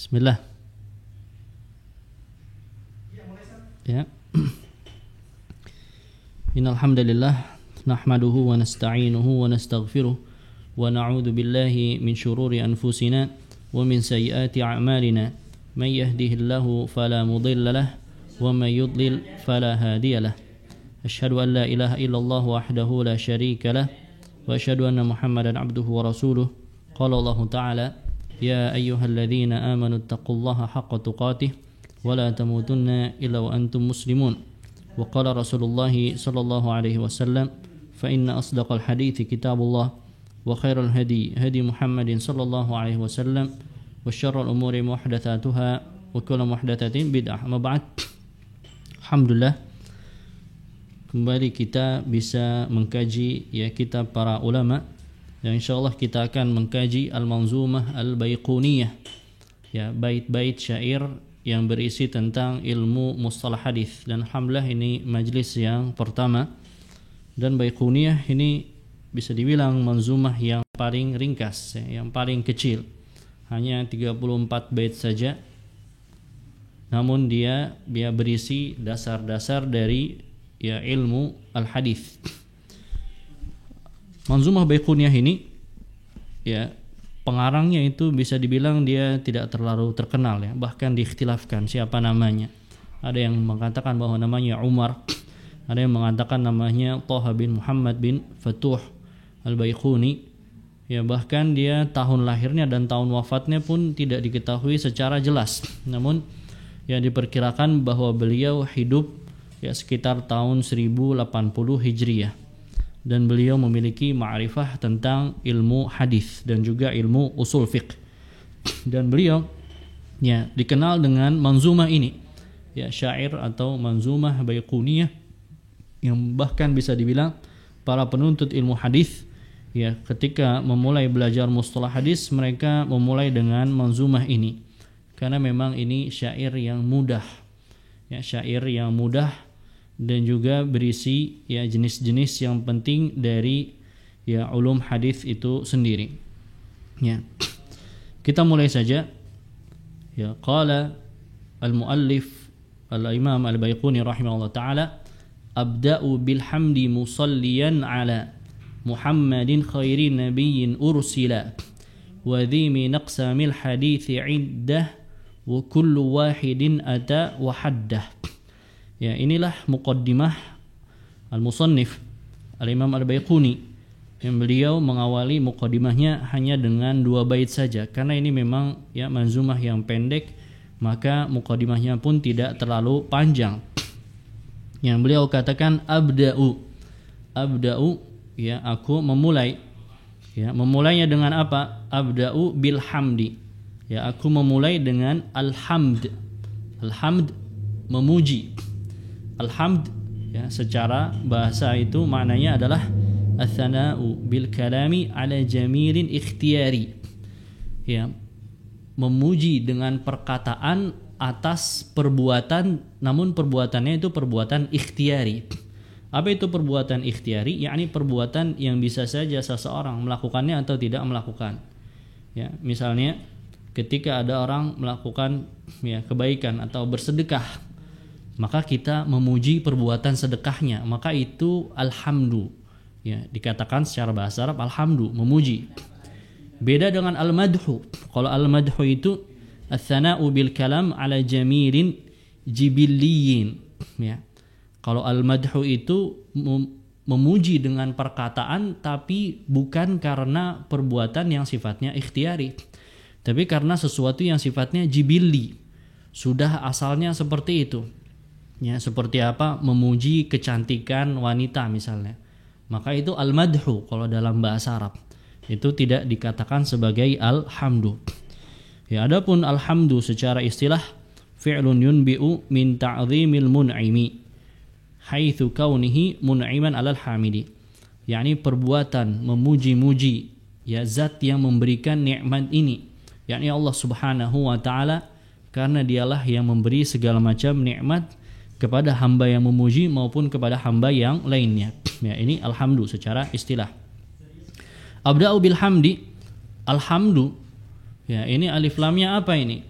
Bismillah. Ya. Innal hamdalillah nahmaduhu wa nasta'inuhu wa nastaghfiruh wa na'udzu billahi min shururi anfusina wa min sayyiati a'malina. May yahdihillahu fala mudilla lahu wa may yudlil fala hadiya lahu. Asyhadu an la ilaha illallah wahdahu la syarika lahu wa asyhadu anna Muhammadan abduhu wa rasuluh. Qala Allah Ta'ala: Ya ayyuhalladzina amanu taqullaha haqqa tuqatih wa la tamutunna illa wa antum muslimun. Wa qala Rasulullah sallallahu alaihi wasallam: Fa inna asdaqal hadithi kitabullah wa khairal hadi hadi Muhammadin sallallahu alaihi wasallam wa syarrul umuri muhdatsatuha wa kullu muhdatsatin bid'ah. Amma ba'd. Alhamdulillah, kembali kita bisa mengkaji kitab para ulama. Dan insyaallah kita akan mengkaji Al-Manzumah Al-Baiquniyah, bait-bait syair yang berisi tentang ilmu mustalah hadis. Dan alhamdulillah ini majlis yang pertama. Dan Baiquniyah ini bisa dibilang manzumah yang paling ringkas, yang paling kecil. Hanya 34 bait saja. Namun dia berisi dasar-dasar dari ilmu al-hadis. Manzumah Baiquniyah ini pengarangnya itu bisa dibilang dia tidak terlalu terkenal, bahkan diikhtilafkan siapa namanya. Ada yang mengatakan bahwa namanya Umar, ada yang mengatakan namanya Thaha bin Muhammad bin Futuh Al-Baiquni. Bahkan dia tahun lahirnya dan tahun wafatnya pun tidak diketahui secara jelas. Namun diperkirakan bahwa beliau hidup sekitar tahun 1080 Hijriyah. Dan beliau memiliki ma'rifah tentang ilmu hadis dan juga ilmu usul fiqh. Dan beliau dikenal dengan manzumah ini, syair atau manzumah Baiquniyah, yang bahkan bisa dibilang para penuntut ilmu hadis ketika memulai belajar mustalah hadis, mereka memulai dengan manzumah ini karena memang ini syair yang mudah, syair yang mudah dan juga berisi jenis-jenis yang penting dari ulum hadis itu sendiri. Kita mulai saja. Qala al-muallif al-imam al-Baiquni rahimahullah ta'ala: Abda'u bilhamdi musalliyan ala Muhammadin khairi nabiyyin ursila wa dhimi naqsamil hadithi iddah wa kullu wahidin ata wa haddah. Inilah muqaddimah al-musannif al-imam al-Baiquni, yang beliau mengawali muqaddimahnya hanya dengan 2 bait saja. Karena ini memang manzumah yang pendek, maka muqaddimahnya pun tidak terlalu panjang. Yang beliau katakan abda'u, aku memulai. Memulainya dengan apa? Abda'u bil hamdi. Aku memulai dengan alhamd. Alhamd, memuji. Alhamd secara bahasa itu maknanya adalah ats-tsana'u bil kalami ala jamilin ikhtiyari. Memuji dengan perkataan atas perbuatan, namun perbuatannya itu perbuatan ikhtiyari. Apa itu perbuatan ikhtiyari? Yakni perbuatan yang bisa saja seseorang melakukannya atau tidak melakukan. Misalnya ketika ada orang melakukan kebaikan atau bersedekah, maka kita memuji perbuatan sedekahnya, maka itu alhamdu. Dikatakan secara bahasa Arab alhamdu, memuji. Beda dengan al-madhu. Kalau al-madhu itu ats-tsana'u bil kalam ala jamilin jibilliyin. Kalau al-madhu itu memuji dengan perkataan, tapi bukan karena perbuatan yang sifatnya ikhtiyari, tapi karena sesuatu yang sifatnya jibilli, sudah asalnya seperti itu. Seperti apa? Memuji kecantikan wanita misalnya. Maka itu al-madhu kalau dalam bahasa Arab. Itu tidak dikatakan sebagai alhamdu. Adapun alhamdu secara istilah fi'lun yunbi'u min ta'zimil mun'imi haitsu kaunihi mun'iman 'alal hamidi. Yakni perbuatan memuji-muji zat yang memberikan nikmat ini, yakni Allah Subhanahu wa taala, karena dialah yang memberi segala macam nikmat kepada hamba yang memuji maupun kepada hamba yang lainnya. Ini alhamdu secara istilah. Abda'u bil hamdi, alhamdu. Ini alif lamnya apa ini?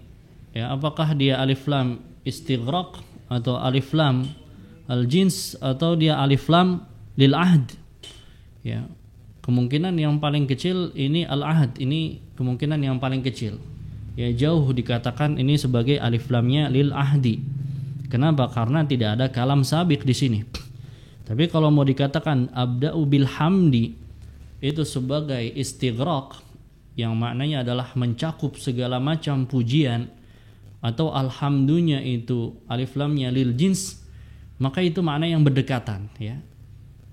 Ya, apakah dia alif lam istighraq atau alif lam al-jins atau dia alif lam lil ahd? Ya, kemungkinan yang paling kecil ini al-ahd, ini kemungkinan yang paling kecil. Ya, jauh dikatakan ini sebagai alif lamnya lil ahdi. Kenapa? Karena tidak ada kalam sabiq di sini. Tapi kalau mau dikatakan abda'u bil hamdi itu sebagai istighraq yang maknanya adalah mencakup segala macam pujian, atau alhamdunya itu alif lamnya lil jins, maka itu makna yang berdekatan, ya.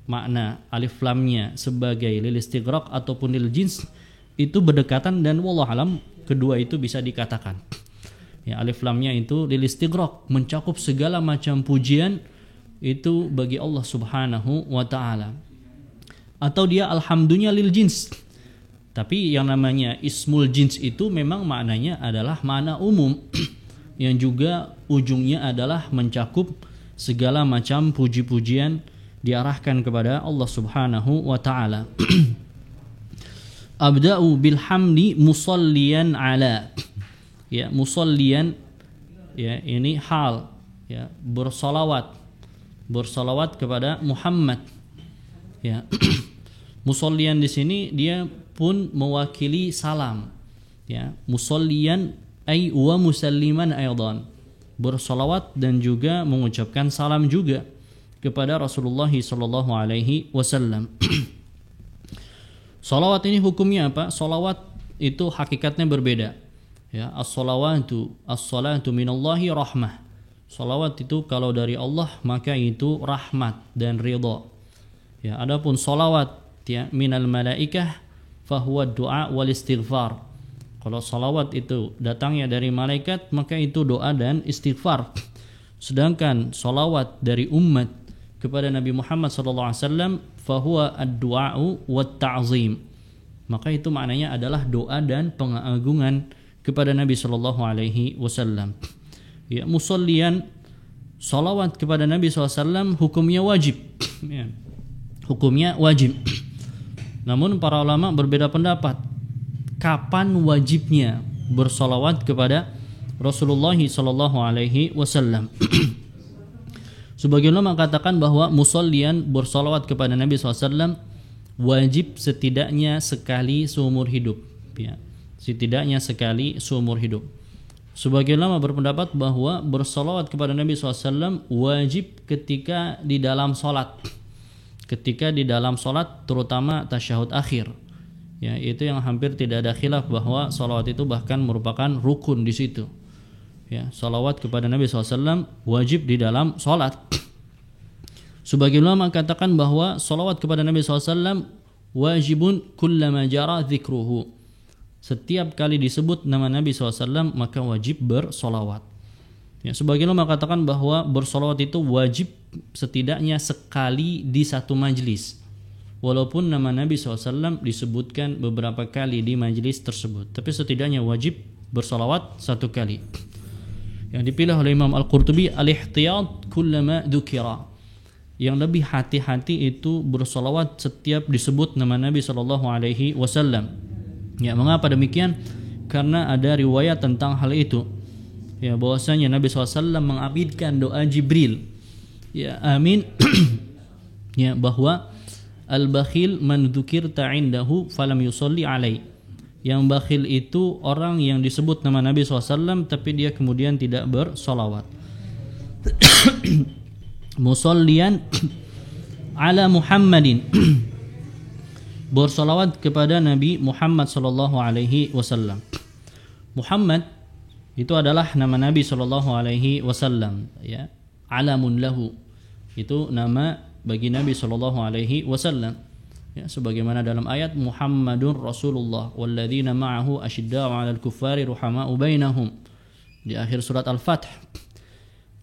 Makna alif lamnya sebagai lil istighraq ataupun lil jins itu berdekatan, dan wallahu alam kedua itu bisa dikatakan. Ya, alif lamnya itu lil istighraq, mencakup segala macam pujian itu bagi Allah Subhanahu wa taala. Atau dia alhamdunya lil jins. Tapi yang namanya ismul jins itu memang maknanya adalah makna umum yang juga ujungnya adalah mencakup segala macam puji-pujian diarahkan kepada Allah Subhanahu wa taala. Abda'u bil hamdi musalliyan ala. Ya, musalliyan, ya, ini hal, ya, bersalawat kepada Muhammad. Ya. Musalliyan di sini dia pun mewakili salam. Ya, musalliyan ay wa musalliman aidan, bersalawat dan juga mengucapkan salam juga kepada Rasulullah sallallahu alaihi wasallam. Salawat ini hukumnya apa? Salawat itu hakikatnya berbeda. Ya, as-salatu minallahi rahmah. Salawat itu kalau dari Allah maka itu rahmat dan ridha. Ya, adapun salawat, ya, minal malaikah fahuwa du'a wal istighfar. Kalau salawat itu datangnya dari malaikat maka itu doa dan istighfar. Sedangkan salawat dari umat kepada Nabi Muhammad SAW fahuwa ad-du'a'u wat ta'zim. Maka itu maknanya adalah doa dan pengagungan kepada Nabi SAW. Ya, musallian, salawat kepada Nabi SAW hukumnya wajib. Ya, hukumnya wajib. Namun para ulama berbeda pendapat kapan wajibnya bersalawat kepada Rasulullah SAW. Sebagian ulama katakan bahwa musallian bersalawat kepada Nabi SAW wajib setidaknya sekali seumur hidup. Ya, setidaknya sekali seumur hidup. Sebagian ulama berpendapat bahwa bersalawat kepada Nabi SAW wajib ketika di dalam salat. Ketika di dalam salat, terutama tasyahud akhir. Ya, itu yang hampir tidak ada khilaf bahwa salawat itu bahkan merupakan rukun di situ. Ya, salawat kepada Nabi SAW wajib di dalam salat. Sebagian ulama katakan bahwa salawat kepada Nabi SAW wajibun kullama jara dzikruhu. Setiap kali disebut nama Nabi SAW maka wajib bersalawat. Ya, sebagian ulama katakan bahwa bersalawat itu wajib setidaknya sekali di satu majlis. Walaupun nama Nabi SAW disebutkan beberapa kali di majlis tersebut, tapi setidaknya wajib bersalawat satu kali. Yang dipilih oleh Imam Al-Qurtubi al-ihtiyat kullama dzukira. Yang lebih hati-hati itu bersalawat setiap disebut nama Nabi SAW. Ya, mengapa demikian? Karena ada riwayat tentang hal itu. Ya, bahwasanya Nabi SAW mengabidkan doa Jibril. Ya, amin. Ya, bahwa al-bakhil man dzukirta indahu falam yusalli alai. Yang bakhil itu orang yang disebut nama Nabi SAW tapi dia kemudian tidak bersalawat. Musallian ala Muhammadin, bersalawat kepada Nabi Muhammad SAW. Muhammad itu adalah nama Nabi SAW. Ya, alamun lahu, itu nama bagi Nabi SAW. Ya, sebagaimana dalam ayat Muhammadun Rasulullah walladzina ma'ahu asyidda'u 'alal kuffari ruhama'u bainahum di akhir surat Al-Fath.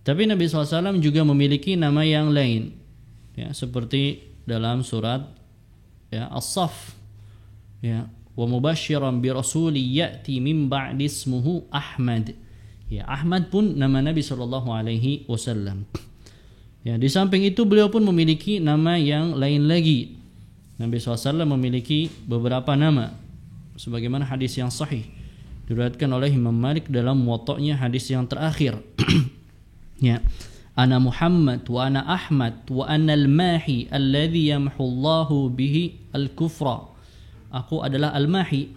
Tapi Nabi SAW juga memiliki nama yang lain, ya, seperti dalam surat, ya, As-Saff, ya, wa mubasysyiran bi rasuli ya'ti min ba'di ismuhu Ahmad. Ya, Ahmad pun nama Nabi SAW. Ya, di samping itu beliau pun memiliki nama yang lain lagi. Nabi SAW memiliki beberapa nama sebagaimana hadis yang sahih Diriwayatkan oleh Imam Malik dalam Muwatta'nya hadis yang terakhir. Ya. Ana Muhammad wa ana Ahmad wa ana al-mahi alladhi yamhu Allahu bihi al-kufra. Aku adalah al-mahi.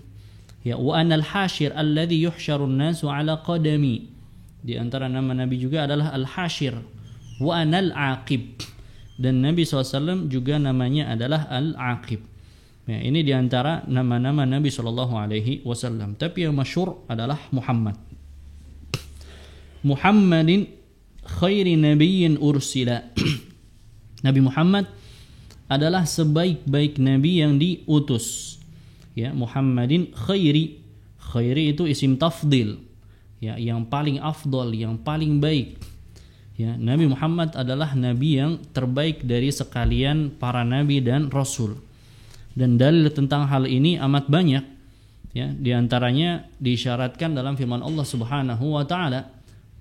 Ya, wa ana al-hashir alladhi yuhsyaru an-nasu ala qadami. Di antara nama Nabi juga adalah al-hashir. Wa ana al-aqib. Dan Nabi SAW juga namanya adalah al-aqib. Ya, ini di antara nama-nama Nabi SAW. Tapi yang masyhur adalah Muhammad. Muhammadin khairi nabiyyin ursila. Nabi Muhammad adalah sebaik-baik nabi yang diutus. Ya, Muhammadin khairi. Khairi itu isim tafdil. Ya, yang paling afdal, yang paling baik. Ya, Nabi Muhammad adalah nabi yang terbaik dari sekalian para nabi dan rasul. Dan dalil tentang hal ini amat banyak. Ya, di antaranya disyaratkan dalam firman Allah Subhanahu wa taala,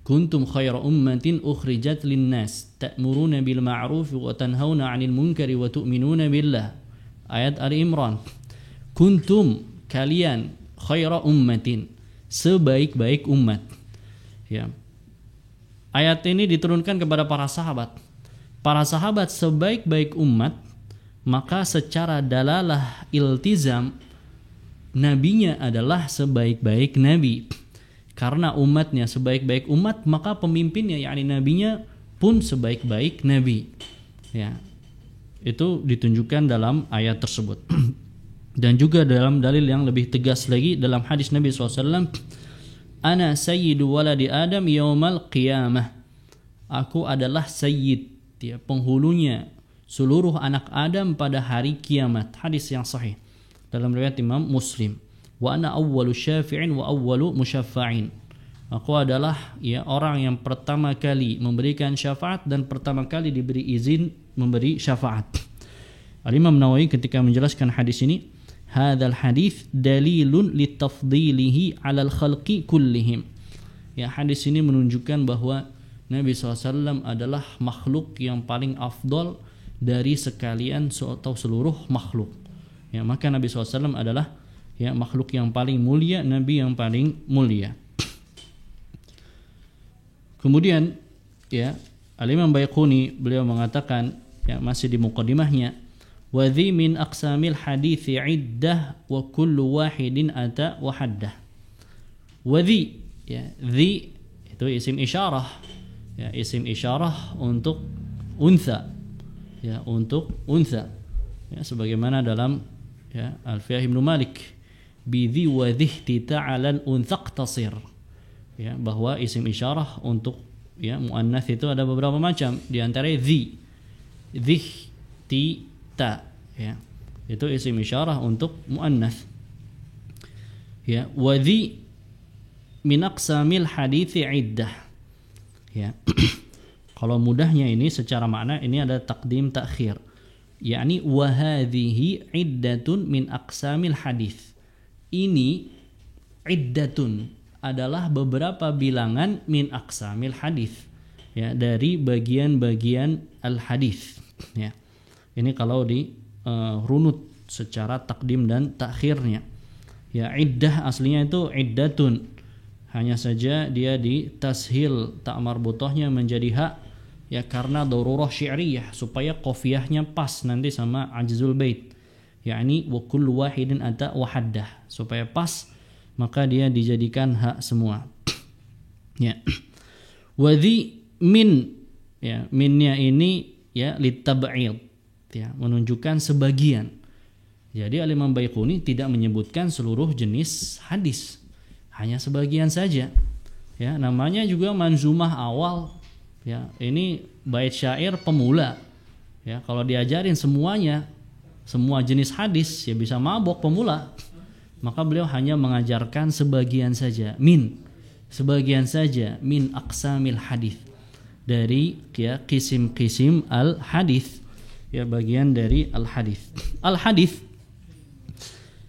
kuntum khaira ummatin ukhrijat linnas ta'muruna bil ma'ruf wa tanhauna 'anil munkari wa tu'minuna billah. Ayat Ali Imran. Kuntum, kalian, khaira ummatin, sebaik-baik umat. Ya. Ayat ini diturunkan kepada para sahabat. Para sahabat sebaik-baik umat, maka secara dalalah iltizam nabinya adalah sebaik-baik nabi. Karena umatnya sebaik-baik umat, maka pemimpinnya yakni nabinya pun sebaik-baik nabi. Ya. Itu ditunjukkan dalam ayat tersebut. Dan juga dalam dalil yang lebih tegas lagi dalam hadis Nabi SAW, ana sayyidu waladi Adam yaumal qiyamah. Aku adalah sayyid, ya, penghulunya seluruh anak Adam pada hari kiamat. Hadis yang sahih dalam riwayat Imam Muslim. Wa ana awwalu syafi'in wa awwalu musyaffa'in. Aku adalah ya orang yang pertama kali memberikan syafaat dan pertama kali diberi izin memberi syafaat. Al-Imam Nawawi ketika menjelaskan hadis ini, hadzal hadis dalilun litafdilihi 'alal khalqi kullihim. Ya, hadis ini menunjukkan bahwa Nabi SAW adalah makhluk yang paling afdal dari sekalian atau seluruh makhluk. Ya, maka Nabi SAW adalah ya makhluk yang paling mulia, nabi yang paling mulia. Kemudian ya Al-Imam Baiquni beliau mengatakan ya masih di muqaddimahnya, wa dhi min aqsamil hadithi iddah wa kullu wahidin ata wa haddah. Wa dhi ya dhi itu isim isyarah, ya isim isyarah untuk untha, ya untuk untha, ya sebagaimana dalam ya Alfiyah Ibnu Malik, bidhi wa dhihti ta'alan unthaqtasir, ya bahwa isim isyarah untuk ya muannats itu ada beberapa macam, di antara dhi, dhihti ta, ya itu isim isyarah untuk muannats. Ya, wa dhi min aqsamil hadithi iddah, ya kalau mudahnya ini secara makna ini ada taqdim ta'khir, yakni wa hadhihi iddatun min aqsamil hadits. Ini iddatun adalah beberapa bilangan min aqsamil hadits, ya dari bagian-bagian al hadits, ya. Ini kalau di runut secara takdim dan takhirnya. Ya, iddah aslinya itu iddatun. Hanya saja dia di tashil ta' marbutahnya menjadi ha, ya karena darurah syi'riyah supaya qafiyahnya pas nanti sama ajzul bait, yakni wa kullu wahidin ata wa haddah, supaya pas maka dia dijadikan hak semua. Ya, wa dhi min, ya minnya ini ya litab'id, ya menunjukkan sebagian. Jadi Al-Imam Baiquni tidak menyebutkan seluruh jenis hadis, hanya sebagian saja. Ya, namanya juga manzumah awal. Ya, ini bait syair pemula. Ya, kalau diajarin semuanya, semua jenis hadis, ya bisa mabok pemula. Maka beliau hanya mengajarkan sebagian saja, sebagian saja min aqsamil hadis, dari ya kisim-kisim al hadis, ya bagian dari al hadis. Al hadis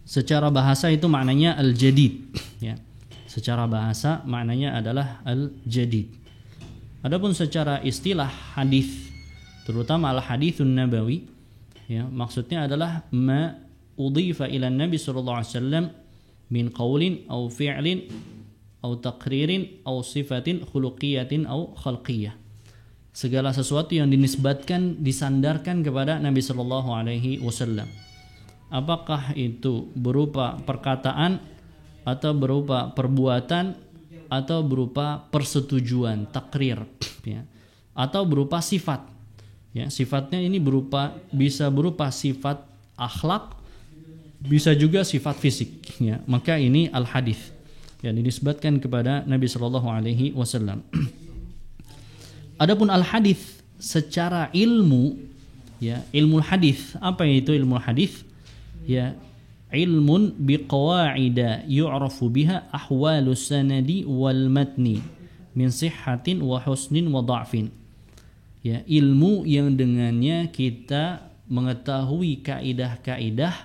secara bahasa itu maknanya al jadid, ya. Secara bahasa maknanya adalah al jadid. Adapun secara istilah hadis, terutama al haditsun nabawi, ya maksudnya adalah ma udhifa ila Nabi sallallahu alaihi wasallam min qaulin aw fi'lin aw taqririn aw sifatin khuluqiyatin aw khalqiyah. Segala sesuatu yang dinisbatkan, disandarkan kepada Nabi sallallahu alaihi wasallam. Apakah itu berupa perkataan atau berupa perbuatan atau berupa persetujuan, takrir, ya, atau berupa sifat. Ya, sifatnya ini bisa berupa sifat akhlak, bisa juga sifat fisik. Ya, maka ini al hadis yang dinisbatkan kepada Nabi Shallallahu Alaihi Wasallam. Adapun al hadis secara ilmu, ya, ilmu hadis, apa itu ilmu hadis? Ya, ilmun biqawaida yu'rafu biha ahwalus sanadi wal matni min sihhatin wa husnin wa dha'fin. Ya, ilmu yang dengannya kita mengetahui kaidah-kaidah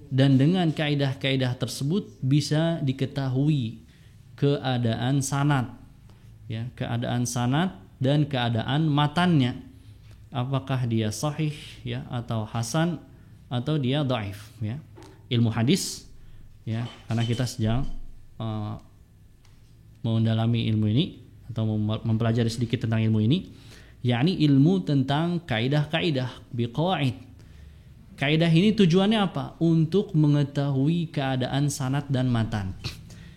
dan dengan kaidah-kaidah tersebut bisa diketahui keadaan sanad, ya, keadaan sanad dan keadaan matannya, apakah dia sahih, ya, atau hasan atau dia dhaif, ya. Ilmu hadis, ya, karena kita sedang mendalami ilmu ini atau mempelajari sedikit tentang ilmu ini, yakni ilmu tentang kaidah-kaidah, biqawaid. Kaidah ini tujuannya apa? Untuk mengetahui keadaan sanad dan matan.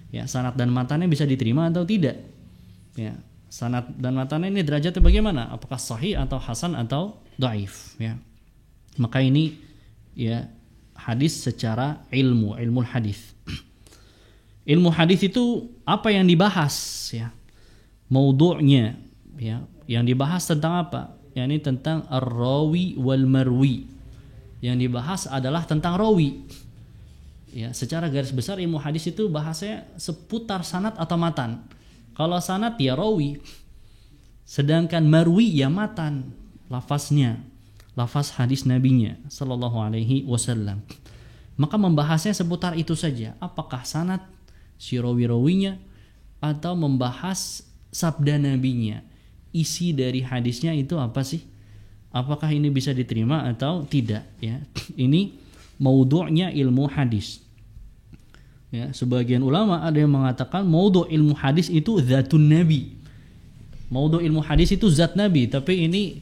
Ya, sanad dan matannya bisa diterima atau tidak. Ya, sanad dan matannya ini derajatnya bagaimana? Apakah sahih atau hasan atau dhaif, ya. Maka ini, ya, hadis secara ilmu hadis. Ilmu hadis itu apa yang dibahas, ya? Maudhu'nya, ya. Yang dibahas tentang apa? Yakni tentang ar-rawi wal marwi. Yang dibahas adalah tentang rawi. Ya, secara garis besar ilmu hadis itu bahasanya seputar sanad atau matan. Kalau sanad ya rawi. Sedangkan marwi ya matan, lafaznya, lafaz hadis nabinya sallallahu alaihi wasallam. Maka membahasnya seputar itu saja. Apakah sanad si rawi-rawinya atau membahas sabda nabinya? Isi dari hadisnya itu apa sih? Apakah ini bisa diterima atau tidak, ya? Ini maudhu'nya ilmu hadis. Ya, sebagian ulama ada yang mengatakan maudhu' ilmu hadis itu zatun nabi. Maudhu' ilmu hadis itu zat nabi, tapi ini,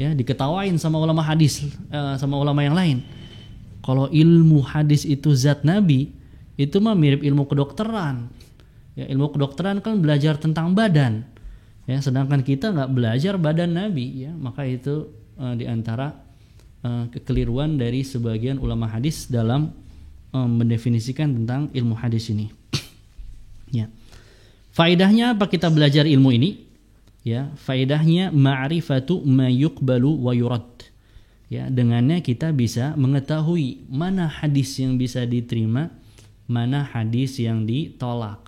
ya, diketawain sama ulama hadis, sama ulama yang lain. Kalau ilmu hadis itu zat nabi, itu mah mirip ilmu kedokteran. Ya, ilmu kedokteran kan belajar tentang badan. Ya, sedangkan kita nggak belajar badan Nabi, ya, maka itu diantara kekeliruan dari sebagian ulama hadis dalam mendefinisikan tentang ilmu hadis ini. Ya, faedahnya apa kita belajar ilmu ini? Ya, faedahnya ma'rifatu ma yuqbalu wa yurad. Ya, dengannya kita bisa mengetahui mana hadis yang bisa diterima, mana hadis yang ditolak.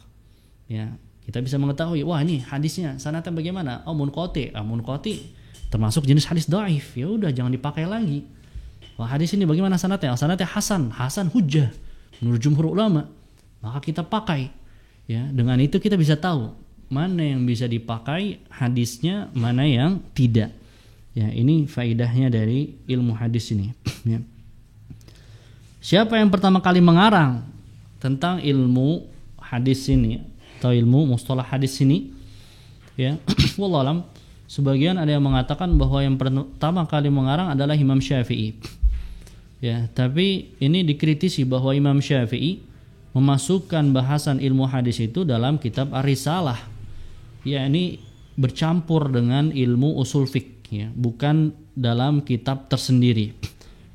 Ya. Kita bisa mengetahui, wah ini hadisnya sanadnya bagaimana? Oh, munqati. Munqati termasuk jenis hadis dhaif. Ya udah, jangan dipakai lagi. Wah, hadis ini bagaimana sanadnya? Sanadnya hasan. Hasan hujjah menurut jumhur ulama. Maka kita pakai. Ya, dengan itu kita bisa tahu mana yang bisa dipakai hadisnya, mana yang tidak. Ya, ini faedahnya dari ilmu hadis ini. Ya. Siapa yang pertama kali mengarang tentang ilmu hadis ini atau ilmu mustalah hadis ini, ya, wallahualam, sebagian ada yang mengatakan bahwa yang pertama kali mengarang adalah Imam Syafi'i. Ya, tapi ini dikritisi bahwa Imam Syafi'i memasukkan bahasan ilmu hadis itu dalam kitab Ar-Risalah. Ya, ini bercampur dengan ilmu usul fiqh, ya, bukan dalam kitab tersendiri.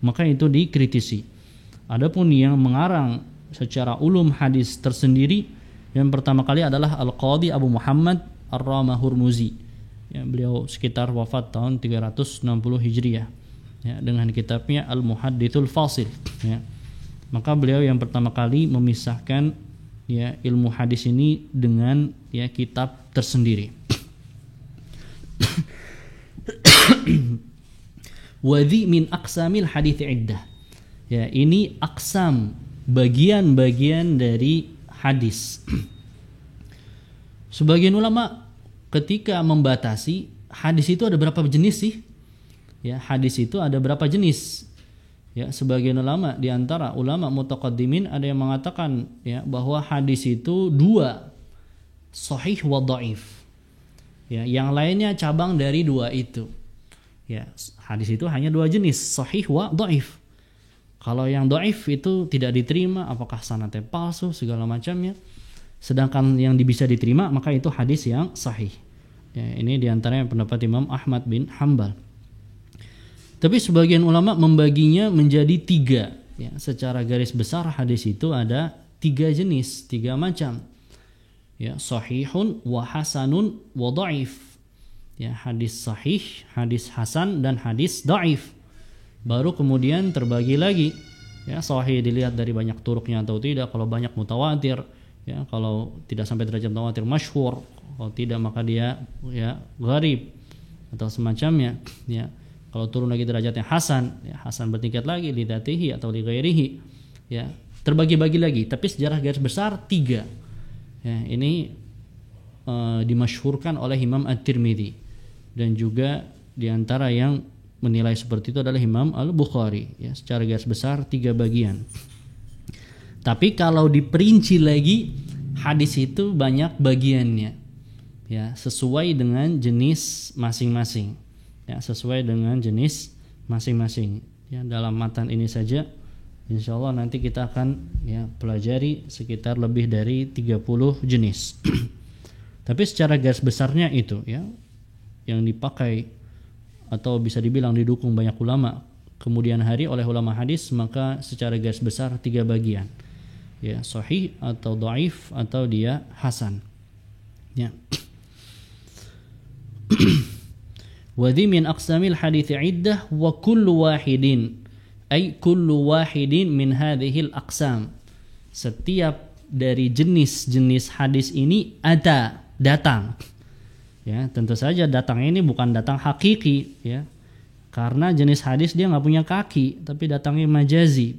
Maka itu dikritisi. Adapun yang mengarang secara ulum hadis tersendiri, yang pertama kali adalah Al-Qadhi Abu Muhammad Ar-Rama Hurmuzi. Ya, beliau sekitar wafat tahun 360 Hijriah, ya, dengan kitabnya Al-Muhaddithul Fasil. Ya. Maka beliau yang pertama kali memisahkan, ya, ilmu hadis ini dengan, ya, kitab tersendiri. Wadhi min aqsamil hadits iddah. Ya, ini aqsam, bagian-bagian dari hadis. Sebagian ulama ketika membatasi hadis itu ada berapa jenis sih? Ya, hadis itu ada berapa jenis? Ya, sebagian ulama di antara ulama mutaqaddimin ada yang mengatakan ya bahwa hadis itu dua, sahih wa dhaif. Ya, yang lainnya cabang dari dua itu. Ya, hadis itu hanya dua jenis, sahih wa dhaif. Kalau yang dhaif itu tidak diterima, apakah sanadnya palsu segala macamnya. Sedangkan yang bisa diterima maka itu hadis yang sahih. Ya, ini di antaranya pendapat Imam Ahmad bin Hanbal. Tapi sebagian ulama membaginya menjadi tiga. Ya, secara garis besar hadis itu ada tiga jenis, tiga macam. Ya, sahihun wa hasanun wa dhaif. Ya, hadis sahih, hadis hasan dan hadis dhaif. Baru kemudian terbagi lagi. Ya, sahih dilihat dari banyak turuknya atau tidak. Kalau banyak mutawatir, ya, kalau tidak sampai derajat mutawatir masyhur, kalau tidak maka dia ya gharib atau semacamnya. Ya. Kalau turun lagi derajatnya hasan, ya, hasan bertingkat lagi li dzatihi atau li ghairihi. Ya, terbagi-bagi lagi, tapi sejarah garis besar tiga. Ya, ini dimasyhurkan oleh Imam At-Tirmidzi dan juga diantara yang menilai seperti itu adalah Imam Al-Bukhari. Ya, secara garis besar tiga bagian. Tapi kalau diperinci lagi, hadis itu banyak bagiannya. Ya, sesuai dengan jenis masing-masing. Ya, sesuai dengan jenis masing-masing. Ya, dalam matan ini saja insya Allah nanti kita akan ya pelajari sekitar lebih dari 30 jenis. Tapi secara garis besarnya itu ya yang dipakai atau bisa dibilang didukung banyak ulama kemudian hari oleh ulama hadis, maka secara garis besar tiga bagian. Ya, sahih atau dhaif atau dia hasan. Ya. Wadhi min aqsamil hadits iddah wa kullu wahidin ay kullu wahidin min hadhil aqsam. Setiap dari jenis-jenis hadis ini ada datang. Ya, tentu saja datang ini bukan datang hakiki ya. Karena jenis hadis dia enggak punya kaki, tapi datangnya majazi.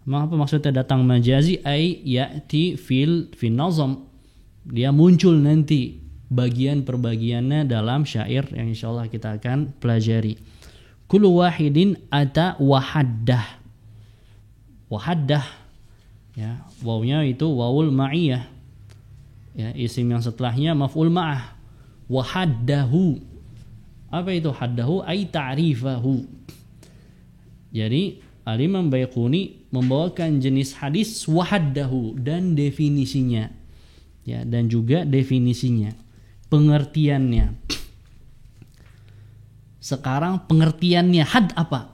Apa maksudnya datang majazi? Ay ya'ti fil nazam. Dia muncul nanti bagian per bagiannya dalam syair yang insyaallah kita akan pelajari. Kullu wahidin ata wahaddah. Wahaddah ya, wawnya itu wawul ma'iyah. Ya, isim yang setelahnya maf'ul ma'ah. Wahaddahu. Apa itu haddahu? Ay ta'rifahu. Jadi Al-Imam Baiquni membawakan jenis hadis wahaddahu dan definisinya. Ya, dan juga definisinya, pengertiannya. Sekarang pengertiannya had apa?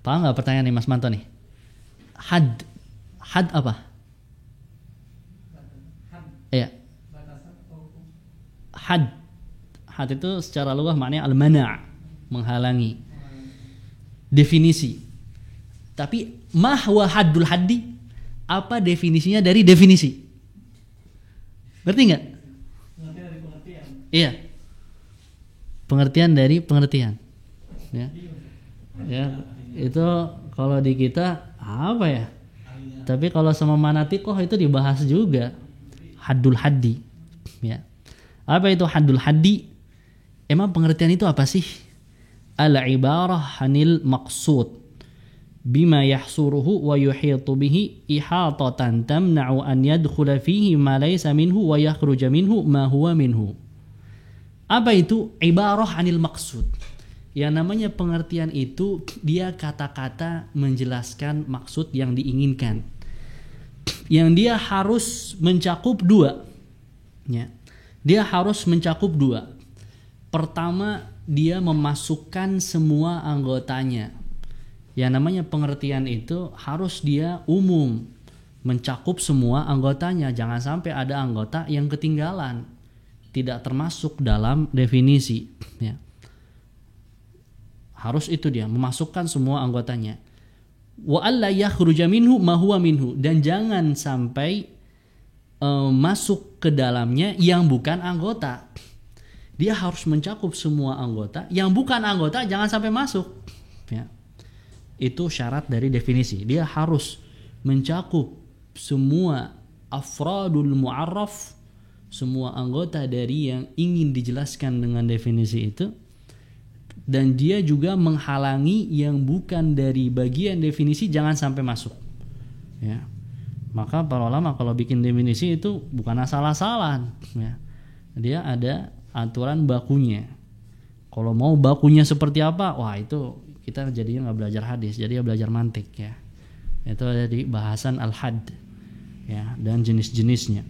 Paham nggak pertanyaan nih Mas Manto nih? Had apa? Iya. Had itu secara lughah maknanya al-mana', menghalangi. Definisi. Tapi ma huwa haddul haddi? Apa definisinya dari definisi? Ngerti nggak? Iya. Pengertian dari pengertian. Ya. Ya, itu kalau di kita apa ya? Tapi kalau sama manatikoh itu dibahas juga. Haddul haddi. Ya. Apa itu haddul haddi? Emang pengertian itu apa sih? Al-ibarah anil maqsud bima yahsuruhu wa yuhitu bihi ihatatan tamna'u an yadkhula fihi ma laysa minhu wa yakhruja minhu ma huwa minhu. Apa itu ibarah anil maqsud? Yang namanya pengertian itu dia kata-kata menjelaskan maksud yang diinginkan. Yang dia harus mencakup dua. Ya. Dia harus mencakup dua. Pertama, dia memasukkan semua anggotanya. Yang namanya pengertian itu harus dia umum, mencakup semua anggotanya. Jangan sampai ada anggota yang ketinggalan, tidak termasuk dalam definisi. Ya. Harus itu dia, memasukkan semua anggotanya. Wa alla yakhruja minhu ma huwa minhu, dan jangan sampai masuk ke dalamnya yang bukan anggota. Dia harus mencakup semua anggota, yang bukan anggota jangan sampai masuk. Ya. Itu syarat dari definisi. Dia harus mencakup semua afradul mu'arraf, semua anggota dari yang ingin dijelaskan dengan definisi itu. dan dia juga menghalangi yang bukan dari bagian definisi jangan sampai masuk. Ya. Maka para ulama kalau bikin definisi itu bukan asal-asalan, ya. Dia ada aturan bakunya. Kalau mau bakunya seperti apa, wah itu kita jadinya nggak belajar hadis, jadi belajar mantik, ya. Itu ada di bahasan al-had, ya, dan jenis-jenisnya.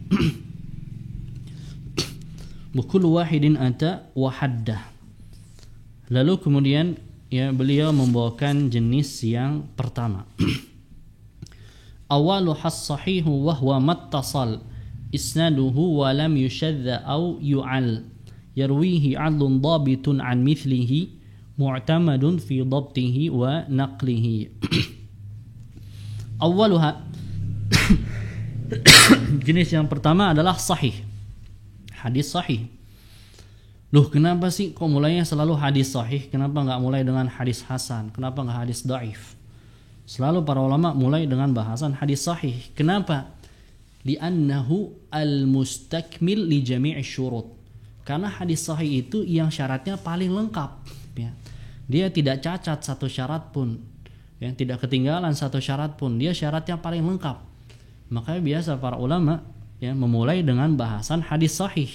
Bukul wahidin ata wahaddah. Lalu kemudian ya beliau membawakan jenis yang pertama. Awaluhas sahihu wa huwa mattasal isnaduhu wa lam yushadda aw yu'al yarwihi 'adlun dhabitun 'an mithlihi mu'tamadun fi dhabtihi wa naqlihi. Awaluha jenis yang pertama adalah sahih. Hadis sahih. Loh, kenapa sih kok mulainya selalu hadis sahih? Kenapa nggak mulai dengan hadis hasan? Kenapa nggak hadis dhaif? Selalu para ulama mulai dengan bahasan hadis sahih. Kenapa? Li'annahu al-mustakmil li jami'i syurut. Karena hadis sahih itu yang syaratnya paling lengkap. Ya. Dia tidak cacat satu syarat pun. Ya, tidak ketinggalan satu syarat pun. Dia syaratnya paling lengkap. Makanya biasa para ulama ya memulai dengan bahasan hadis sahih.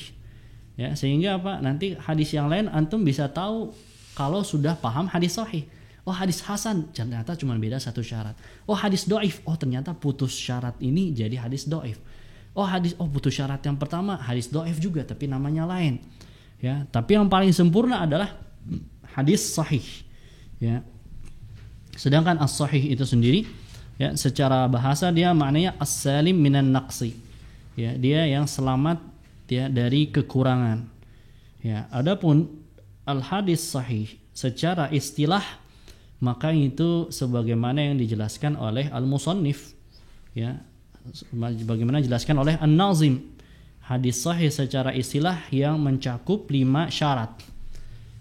Ya, sehingga apa? Nanti hadis yang lain antum bisa tahu kalau sudah paham hadis sahih. Oh, hadis hasan ternyata cuma beda satu syarat. Oh, hadis dhaif, oh ternyata putus syarat ini jadi hadis dhaif. Oh, putus syarat yang pertama hadis dhaif juga tapi namanya lain. Ya, tapi yang paling sempurna adalah hadis sahih. Ya. Sedangkan as-sahih itu sendiri ya secara bahasa dia maknanya as-salim minan naqsi. Ya, dia yang selamat ya dari kekurangan. Ya, adapun al-hadis sahih secara istilah maka itu sebagaimana yang dijelaskan oleh al-musannif, ya, bagaimana dijelaskan oleh an-nazim. Hadis sahih secara istilah yang mencakup 5 syarat.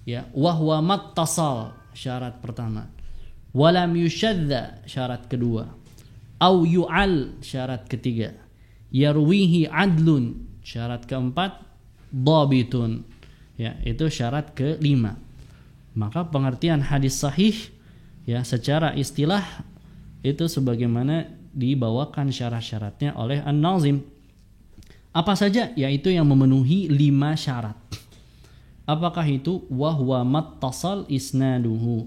Ya, wa huwa mattasal syarat pertama. Walam yushadda syarat kedua. Au yu'al syarat ketiga. Yarwihi adlun syarat keempat, dhabitun. Ya, itu syarat kelima. Maka pengertian hadis sahih ya secara istilah itu sebagaimana dibawakan syarat-syaratnya oleh an-nazim. Apa saja? Yaitu yang memenuhi 5 syarat. Apakah itu? Wa huwa mattasal isnaduhu.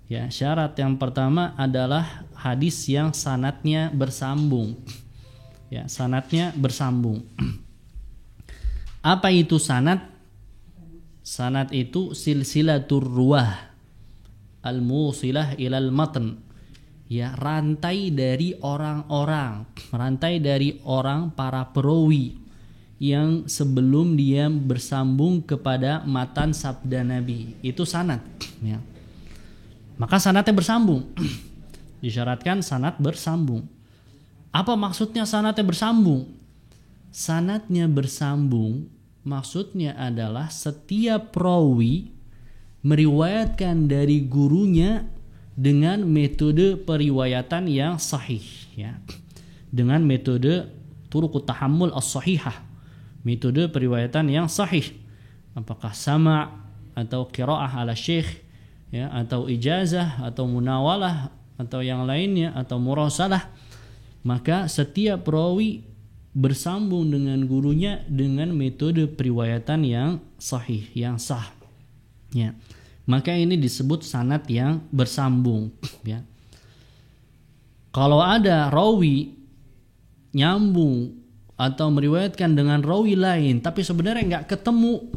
Ya, syarat yang pertama adalah hadis yang sanadnya bersambung. Ya, sanadnya bersambung. Apa itu sanad? Sanad itu silsilatur ruwah al-musilah ilal matn. Ya, rantai dari orang-orang, rantai dari orang para perawi yang sebelum dia bersambung kepada matan sabda Nabi. Itu sanad, ya. Maka sanadnya bersambung. Disyaratkan sanad bersambung. Apa maksudnya sanadnya bersambung? Sanadnya bersambung maksudnya adalah setiap rawi meriwayatkan dari gurunya dengan metode periwayatan yang sahih, ya. Dengan metode turuqut tahammul as-sahihah, metode periwayatan yang sahih. Apakah sama' atau qiraah ala syekh, ya, atau ijazah atau munawalah atau yang lainnya atau murasalah. Maka setiap rawi bersambung dengan gurunya dengan metode periwayatan yang sahih, yang sah. Ya. Maka ini disebut sanad yang bersambung, ya. Kalau ada rawi nyambung atau meriwayatkan dengan rawi lain tapi sebenarnya nggak ketemu,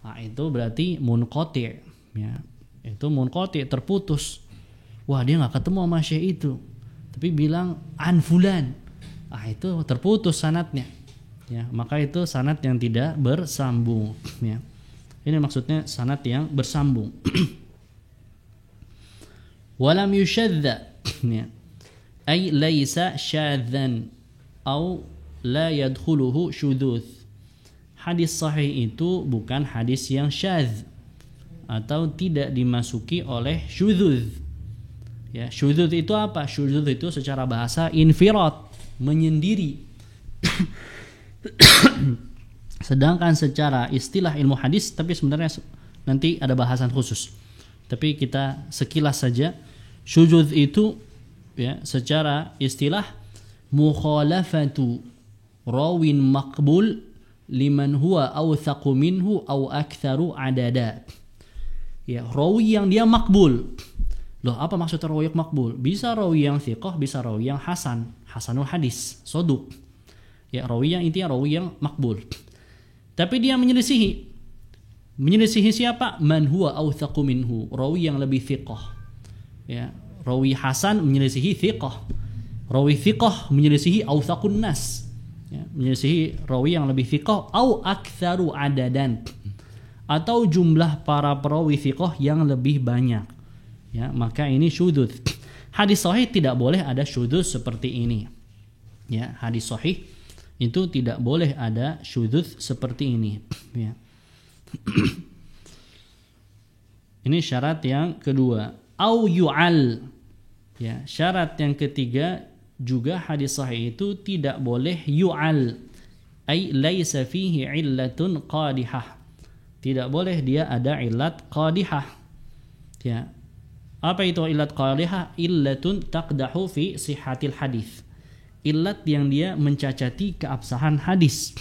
nah itu berarti munqati', ya. Itu munqati', terputus. Wah, dia nggak ketemu sama syekh itu tapi bilang an fulan. Itu terputus sanadnya, ya. Maka itu sanad yang tidak bersambung, ya. Ini maksudnya sanad yang bersambung. Walam yushadda, ya, ay laisa syadzan au la yadkhuluhu syudzuts. Hadis sahih itu bukan hadis yang syadz atau tidak dimasuki oleh syudzuz. Ya, syudzuz itu apa? Syudzuz itu secara bahasa infirad, menyendiri. Sedangkan secara istilah ilmu hadis, tapi sebenarnya nanti ada bahasan khusus. Tapi kita sekilas saja, syudzuz itu ya secara istilah mukhalafatu rawin maqbul liman huwa awthaqu minhu aw aktsaru adada. Ya, rawi yang dia makbul. Loh, apa maksud rawi yang makbul? Bisa rawi yang thiqah, bisa rawi yang hasanul hadis, saduq. Ya, rawi yang intinya rawi yang makbul. Tapi dia menyelisihi siapa? Man huwa awthaqu minhu, rawi yang lebih thiqah. Ya, rawi hasan menyelisihi thiqah. Rawi thiqah menyelisihi awthaqun nas. Ya, menyelisihi rawi yang lebih thiqah au aktsaru adadan. Atau jumlah para perawi thiqah yang lebih banyak. Ya, maka ini syudzuz. Hadis sahih tidak boleh ada syudzuz seperti ini. Ya, hadis sahih itu tidak boleh ada syudzuz seperti ini. Ya. Ini syarat yang kedua. Au yu'al. Ya, syarat yang ketiga juga hadis sahih itu tidak boleh yu'al. Ai laisa fihi illatun qadihah. Tidak boleh dia ada illat qadihah. Ya. Apa itu illat qadihah? Illatun taqdahu fi sihhatil hadis. Illat yang dia mencacati keabsahan hadis.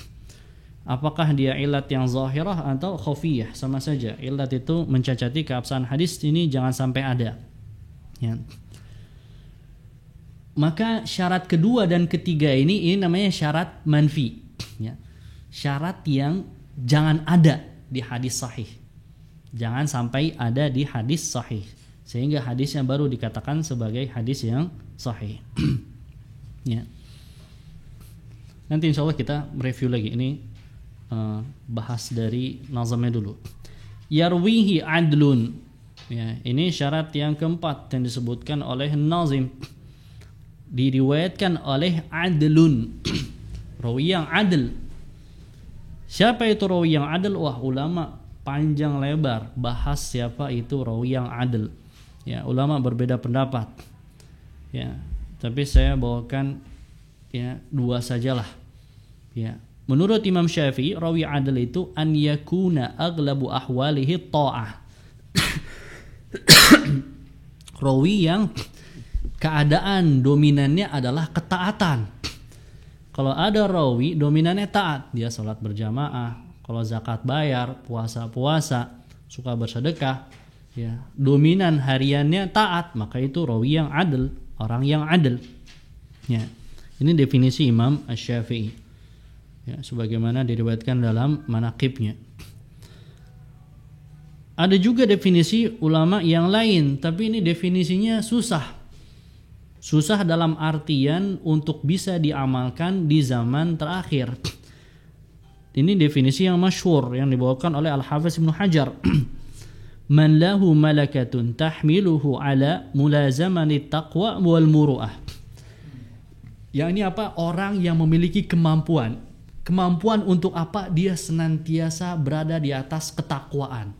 Apakah dia ilat yang zahirah atau khafiyah, sama saja. Ilat itu mencacati keabsahan hadis, ini jangan sampai ada. Ya. Maka syarat kedua dan ketiga ini namanya syarat manfi. Ya. Syarat yang jangan ada di hadis sahih. Jangan sampai ada di hadis sahih. Sehingga hadisnya baru dikatakan sebagai hadis yang sahih. Ya. Nanti insya Allah kita review lagi ini. Bahas dari nazamnya dulu. Yarwihi adlun. Ya, ini syarat yang keempat yang disebutkan oleh nazim. Diriwayatkan oleh adlun. Rawi yang adl. Siapa itu rawi yang adl? Wah, ulama panjang lebar bahas siapa itu rawi yang adl. Ya, ulama berbeda pendapat. Ya, tapi saya bawakan ya dua sajalah. Ya. Menurut Imam Syafi'i, rawi adil itu an yakuna aglabu ahwalihi ta'ah. Rawi yang keadaan dominannya adalah ketaatan. Kalau ada rawi dominannya taat, dia salat berjamaah, kalau zakat bayar, puasa, suka bersedekah, ya, dominan hariannya taat, maka itu rawi yang adil, orang yang adil. Ya. Ini definisi Imam Asy-Syafi'i. Ya, sebagaimana diriwayatkan dalam manaqibnya. Ada juga definisi ulama yang lain, tapi ini definisinya susah. Susah dalam artian untuk bisa diamalkan di zaman terakhir. Ini definisi yang masyhur yang dibawakan oleh Al-Hafiz Ibnu Hajar. Man lahu malakatun tahmiluhu ala mulazamani taqwa wal muru'ah. Yang ini apa? Orang yang memiliki kemampuan. Kemampuan untuk apa? Dia senantiasa berada di atas ketakwaan.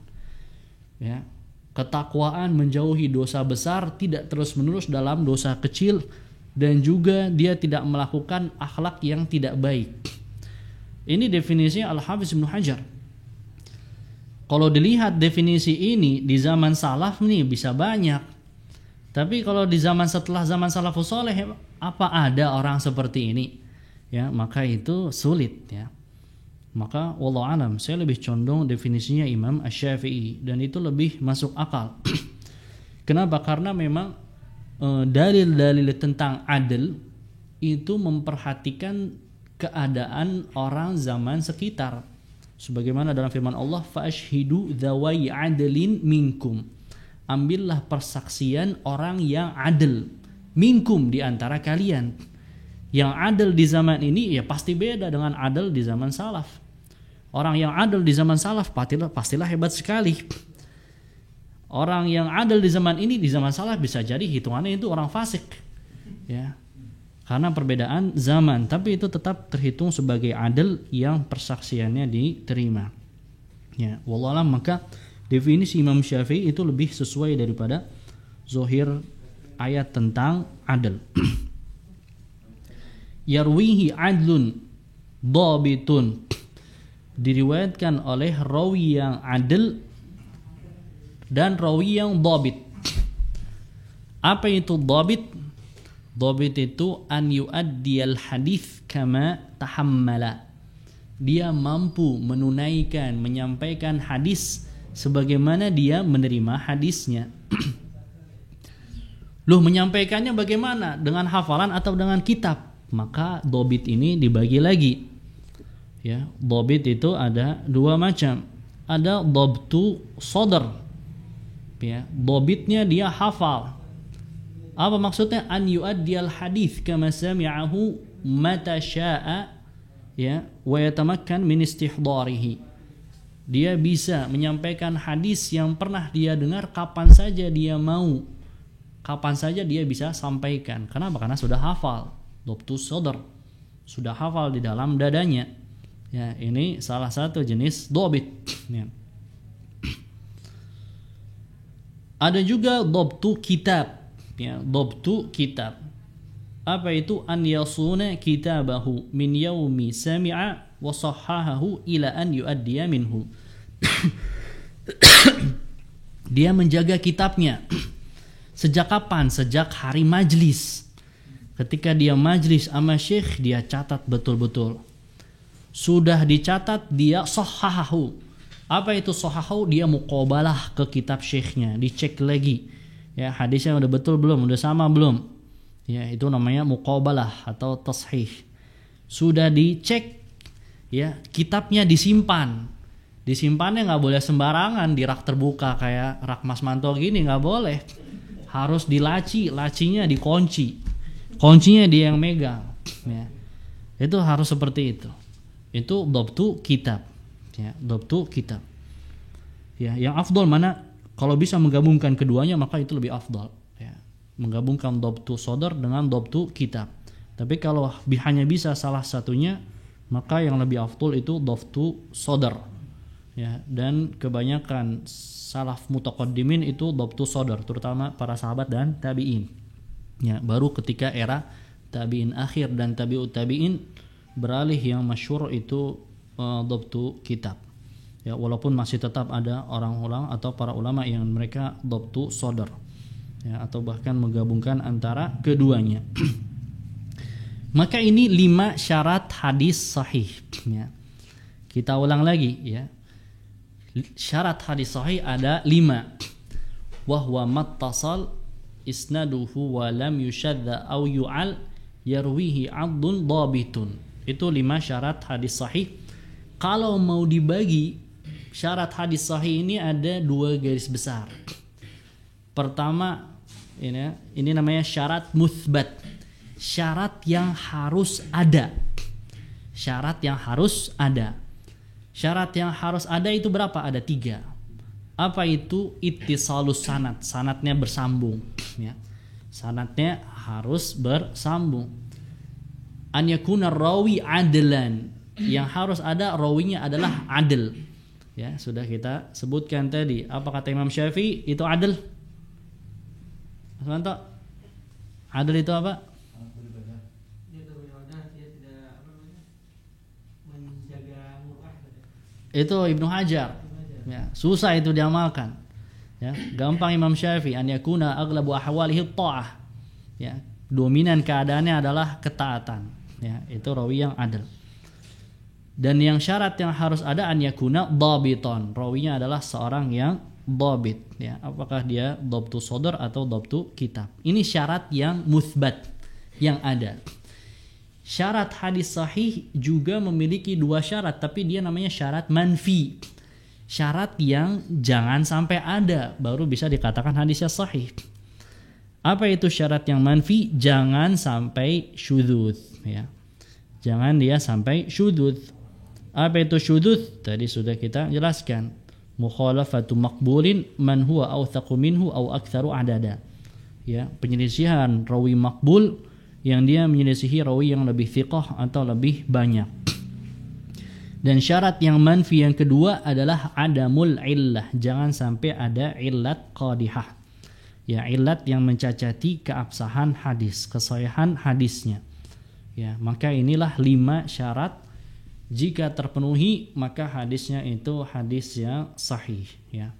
Ya. Ketakwaan menjauhi dosa besar, tidak terus-menerus dalam dosa kecil, dan juga dia tidak melakukan akhlak yang tidak baik. Ini definisinya Al-Hafiz Ibnu Hajar. Kalau dilihat definisi ini di zaman salaf nih bisa banyak. Tapi kalau di zaman setelah zaman salafus saleh, apa ada orang seperti ini? Ya, maka itu sulit ya. Maka wallahu alam, saya lebih condong definisinya Imam Asy-Syafi'i dan itu lebih masuk akal. Kenapa? Karena memang dalil-dalil tentang adil itu memperhatikan keadaan orang zaman sekitar. Sebagaimana dalam firman Allah, fa'ashhidu dzawai adlin minkum. Ambillah persaksian orang yang adil minkum di antara kalian. Yang adil di zaman ini ya pasti beda dengan adil di zaman salaf. Orang yang adil di zaman salaf pastilah hebat sekali. Orang yang adil di zaman ini di zaman salaf bisa jadi hitungannya itu orang fasik. Ya. Karena perbedaan zaman, tapi itu tetap terhitung sebagai adil yang persaksiannya diterima. Ya, wallahu alam, maka definisi Imam Syafi'i itu lebih sesuai daripada zahir ayat tentang adil. Yarwihi adlun dhabitun, diriwayatkan oleh rawi yang adil dan rawi yang dhabit. Apa itu dhabit? Dhabit itu an yu'addiyal hadits kama tahammala. Dia mampu menunaikan, menyampaikan hadis sebagaimana dia menerima hadisnya. Loh, menyampaikannya bagaimana? Dengan hafalan atau dengan kitab? Maka dhabit ini dibagi lagi. Ya, dhabit itu ada dua macam. Ada dhabtu sadr. Ya, dhabitnya dia hafal. Apa maksudnya? An yu'addiyal hadits kama sami'ahu mata syaa, ya, wa yatamakkan min istihdarihi. Dia bisa menyampaikan hadis yang pernah dia dengar kapan saja dia mau, kapan saja dia bisa sampaikan. Kenapa? Karena sudah hafal. Dhabtu sadr, sudah hafal di dalam dadanya. Ya, ini salah satu jenis dhabit. Ya. Ada juga dhabtu kitab. Ya, dhabtu kitab. Apa itu? An yasuna kitabahu min yaumi sami'a wa sahhahahu ila an yuaddiya minhu. Dia menjaga kitabnya. Sejak kapan? Sejak hari majlis. Ketika dia majlis sama syekh, dia catat betul-betul. Sudah dicatat, dia sahhahahu. Apa itu sahhahahu? Dia muqabalah ke kitab syekhnya, dicek lagi. Ya, hadisnya udah betul belum? Udah sama belum? Ya, itu namanya muqabalah atau tashih. Sudah dicek, ya, kitabnya disimpan. Disimpannya nggak boleh sembarangan di rak terbuka kayak rak Mas Manto gini, nggak boleh. Harus dilaci, lacinya dikunci. Kuncinya dia yang megang. Ya. Itu harus seperti itu. Itu dhabtu kitab. Ya, dhabtu kitab. Ya, yang afdal mana? Kalau bisa menggabungkan keduanya maka itu lebih afdal. Ya. Menggabungkan dhabtu sadr dengan dhabtu kitab. Tapi kalau hanya bisa salah satunya, maka yang lebih afdal itu dhabtu sadr. Ya, dan kebanyakan salaf mutaqaddimin itu dhabtu sadr, terutama para sahabat dan tabi'in. Ya, baru ketika era tabi'in akhir dan tabi'ut tabi'in beralih yang masyhur itu dhabtu kitab. Ya, walaupun masih tetap ada orang-orang atau para ulama yang mereka dhabtu sadr. Ya, atau bahkan menggabungkan antara keduanya. Maka ini 5 syarat hadis sahih. Ya. Kita ulang lagi, ya. Syarat hadis sahih ada 5. Wa huwa mattasal isnaduhu wa lam yushadda aw yu'al yarwihi 'adlun dhabitun. Itu 5 syarat hadis sahih. Kalau mau dibagi, syarat hadis sahih ini ada 2 garis besar. Pertama, ini namanya syarat muthbat. Syarat yang harus ada. Syarat yang harus ada. Syarat yang harus ada itu berapa? Ada 3. Apa itu? Ittisalus sanad. Sanadnya bersambung. Ya. Sanadnya harus bersambung. An yakuna rawi adlan. Yang harus ada rawinya adalah adil. Ya, sudah kita sebutkan tadi. Apa kata Imam Syafi'i? Itu adil. Mas Manto, adil itu apa? Itu Ibnu Hajar. Ya, susah itu diamalkan. Ya, gampang Imam Syafi'i an yakuna aghlabu ahwalihi ta'ah. Ya, dominan keadaannya adalah ketaatan. Ya, itu rawi yang adil. Dan yang syarat yang harus ada an yakuna dhabiton. Rawinya adalah seorang yang dhabit. Ya, apakah dia dhabtu sadr atau dhabtu kitab. Ini syarat yang muthbat, yang ada. Syarat hadis sahih juga memiliki 2 syarat, tapi dia namanya syarat manfi. Syarat yang jangan sampai ada, baru bisa dikatakan hadisnya sahih. Apa itu syarat yang manfi? Jangan sampai syudzuz. Ya. Jangan dia sampai syudzuz. Apa itu syudzuz? Tadi sudah kita jelaskan. Mukhalafatu maqbulin man huwa awthaqu minhu aw aktsaru adada. Ya, penyelisihan rawi makbul yang dia menyelisihi rawi yang lebih thiqah atau lebih banyak. Dan syarat yang manfi yang kedua adalah adamul illah. Jangan sampai ada illat qadihah. Ya, illat yang mencacati keabsahan hadis, kesahihan hadisnya. Ya, maka inilah 5 syarat. Jika terpenuhi maka hadisnya itu hadis yang sahih, ya.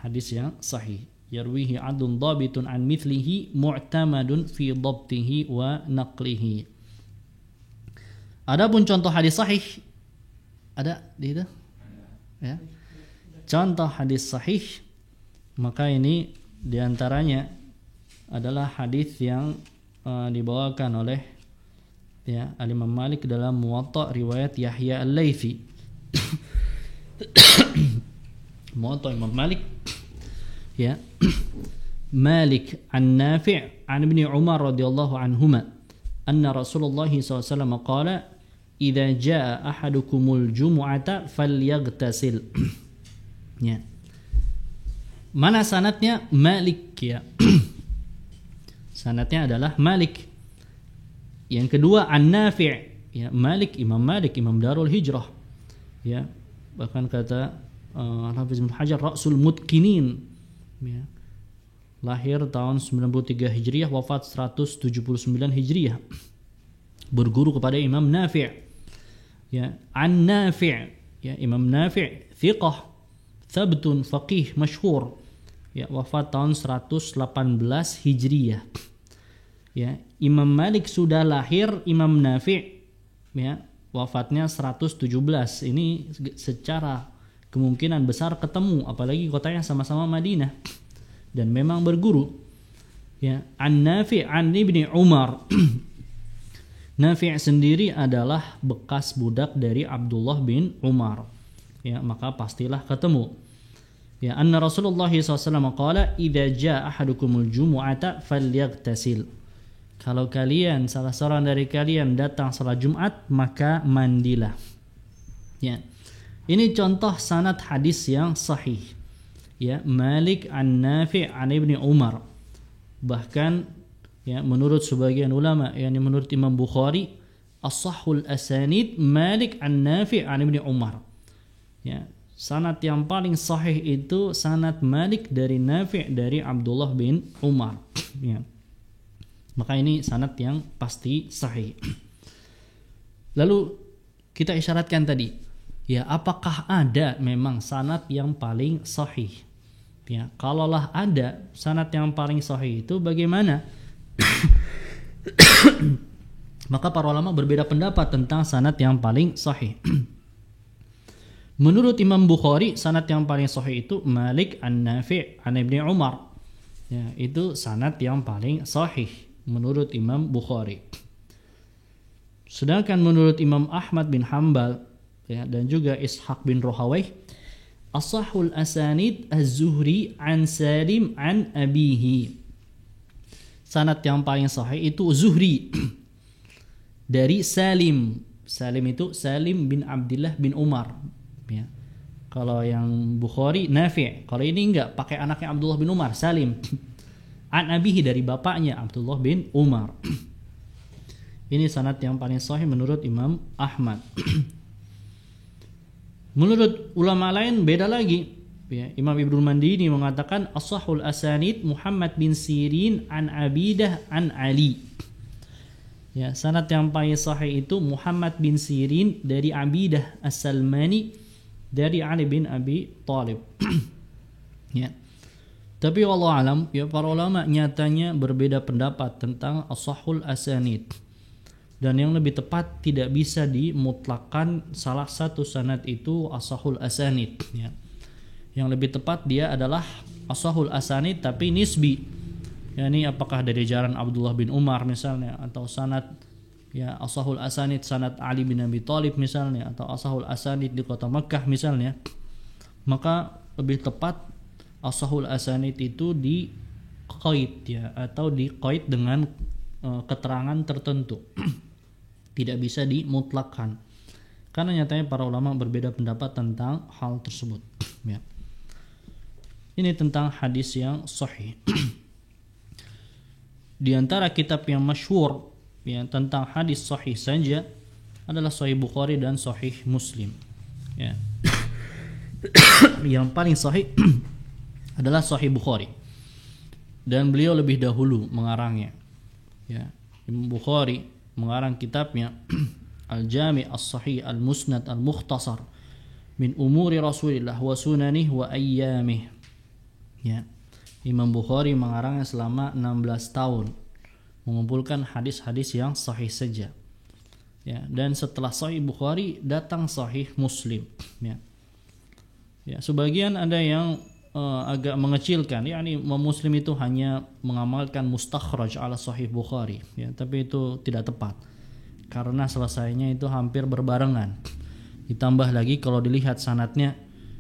hadis yang sahih. Yarwihi adun dhabitun an mithlihi mu'tamadun fi dhabtihi wa naqlihi. Adapun contoh hadis sahih ada di itu? Ya. Contoh hadis sahih, maka ini diantaranya adalah hadis yang dibawakan oleh ya Al-Imam Malik dalam Muwatta riwayat Yahya Al-Laitsi. Muwatta Imam Malik ya. Malik an Nafi' an Ibni Umar radhiyallahu anhuma anna Rasulullah SAW qala idza jaa ahadukumul jumu'ata falyaghtasil. Ya. Mana sanadnya? Malik ya. Sanadnya adalah Malik. Yang kedua An-Nafi', ya, Malik Imam Darul Hijrah. Ya, bahkan kata Hafiz Ibnu Hajar Ra'sul Mutqinin. Ya. Lahir tahun 93 Hijriah, wafat 179 Hijriah. Berguru kepada Imam Nafi'. Ya, An-Nafi', ya, Imam Nafi' thiqah, thabtun, faqih, masyhur. Ya, wafat tahun 118 Hijriah. Ya, Imam Malik sudah lahir, Imam Nafi' ya, wafatnya 117. Ini secara kemungkinan besar ketemu, apalagi kotanya sama-sama Madinah dan memang berguru. Ya, An-Nafi' an Ibni Umar. Nafi' sendiri adalah bekas budak dari Abdullah bin Umar. Ya, maka pastilah ketemu. Ya, anna Rasulullah SAW qala idza jaa ahadukumul jumu'ata falyaghtasil. Kalau kalian, salah seorang dari kalian datang salat Jumat, maka mandilah. Ya. Ini contoh sanad hadis yang sahih. Ya, Malik an-Nafi' an Ibni Umar. Bahkan ya, menurut sebagian ulama, yakni menurut Imam Bukhari, as-sahhul asanid Malik an-Nafi' an Ibni Umar. Ya, sanad yang paling sahih itu sanad Malik dari Nafi' dari Abdullah bin Umar. Ya. Maka ini sanad yang pasti sahih. Lalu kita isyaratkan tadi, ya, apakah ada memang sanad yang paling sahih? Ya, kalaulah ada sanad yang paling sahih itu bagaimana? Maka para ulama berbeda pendapat tentang sanad yang paling sahih. Menurut Imam Bukhari, sanad yang paling sahih itu Malik an-Nafi' an Ibni Umar. Ya, itu sanad yang paling sahih menurut Imam Bukhari. Sedangkan menurut Imam Ahmad bin Hanbal ya, dan juga Ishaq bin Rahawayh, as-sahhul asanid az-Zuhri an Salim an abihi. Sanad yang paling sahih itu Zuhri dari Salim. Salim itu Salim bin Abdullah bin Umar. Ya. Kalau yang Bukhari Nafi', kalau ini enggak, pakai anaknya Abdullah bin Umar, Salim. An abihi dari bapaknya Abdullah bin Umar. Ini sanad yang paling sahih menurut Imam Ahmad. Menurut ulama lain beda lagi. Ya, Imam Ibnu Mandini mengatakan as-sahhul asanid Muhammad bin Sirin an Abidah an Ali. Ya, sanad yang paling sahih itu Muhammad bin Sirin dari Abidah As-Salmani dari Ali bin Abi Thalib. Ya. Tapi wallahu alam, ya, para ulama nyatanya berbeda pendapat tentang as-sahhul asanid. Dan yang lebih tepat tidak bisa dimutlakan salah satu sanad itu as-sahhul asanid, ya. Yang lebih tepat dia adalah as-sahhul asanid tapi nisbi. Ya, ini apakah dari jalan Abdullah bin Umar misalnya, atau sanad ya as-sahhul asanid sanad Ali bin Abi Thalib misalnya, atau as-sahhul asanid di kota Makkah misalnya. Maka lebih tepat as-sahhul asanid itu di qaid, ya, atau di qaid dengan keterangan tertentu. Tidak bisa dimutlakkan. Karena nyatanya para ulama berbeda pendapat tentang hal tersebut. Ya. Ini tentang hadis yang sahih. Di antara kitab yang masyhur ya, tentang hadis sahih saja adalah Sahih Bukhari dan Sahih Muslim. Ya. Yang paling sahih adalah Sahih Bukhari. Dan beliau lebih dahulu mengarangnya. Ya. Imam Bukhari mengarang kitabnya Al-Jami' As-Sahih Al-Musnad Al-Mukhtasar min umuri Rasulillah wa sunanih wa ayyamih. Ya. Imam Bukhari mengarangnya selama 16 tahun, mengumpulkan hadis-hadis yang sahih saja. Ya, dan setelah Sahih Bukhari datang Sahih Muslim. Ya. Ya, sebagian ada yang agak mengecilkan, yakni Imam Muslim itu hanya mengamalkan mustakhraj ala Sahih Bukhari, ya, tapi itu tidak tepat karena selesainya itu hampir berbarengan. Ditambah lagi kalau dilihat sanadnya,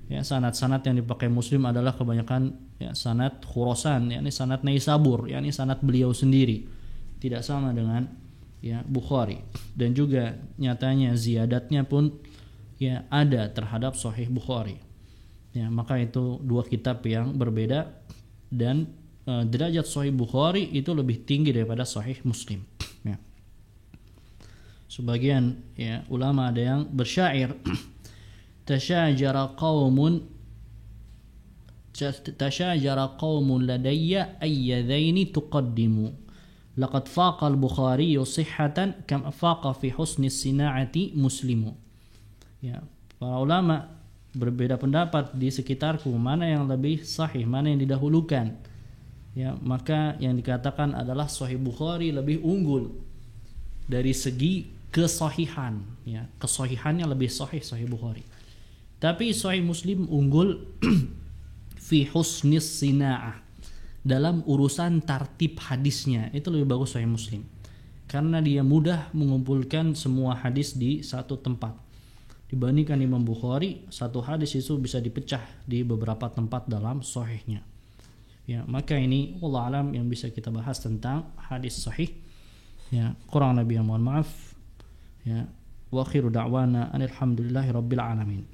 ya, sanad-sanad yang dipakai Muslim adalah kebanyakan ya sanad Khurasan, yakni sanad Naisabur, yakni sanad beliau sendiri, tidak sama dengan ya Bukhari. Dan juga nyatanya ziyadatnya pun ya ada terhadap Sahih Bukhari. Ya, maka itu dua kitab yang berbeda, dan derajat Sahih Bukhari itu lebih tinggi daripada Sahih Muslim. Ya. Sebagian ya ulama ada yang bersyair, tasyajara qaumun ladayya ayyadaini tuqaddimu laqad faqa al-Bukhari sihhatan kam faqa fi husni sina'ati Muslimu. Ya, para ulama berbeda pendapat di sekitarku mana yang lebih sahih, mana yang didahulukan. Ya, maka yang dikatakan adalah Sahih Bukhari lebih unggul dari segi kesahihan, ya, kesahihannya lebih sahih Sahih Bukhari. Tapi Sahih Muslim unggul fi husnis sina'ah, dalam urusan tartib hadisnya itu lebih bagus Sahih Muslim karena dia mudah mengumpulkan semua hadis di satu tempat. Dibandingkan Imam Bukhari, satu hadis itu bisa dipecah di beberapa tempat dalam sahihnya. Ya, maka ini wallahu alam yang bisa kita bahas tentang hadis sahih. Ya, kurang lebih mohon maaf. Ya, wa akhiru da'wana alhamdulillahi rabbil alamin.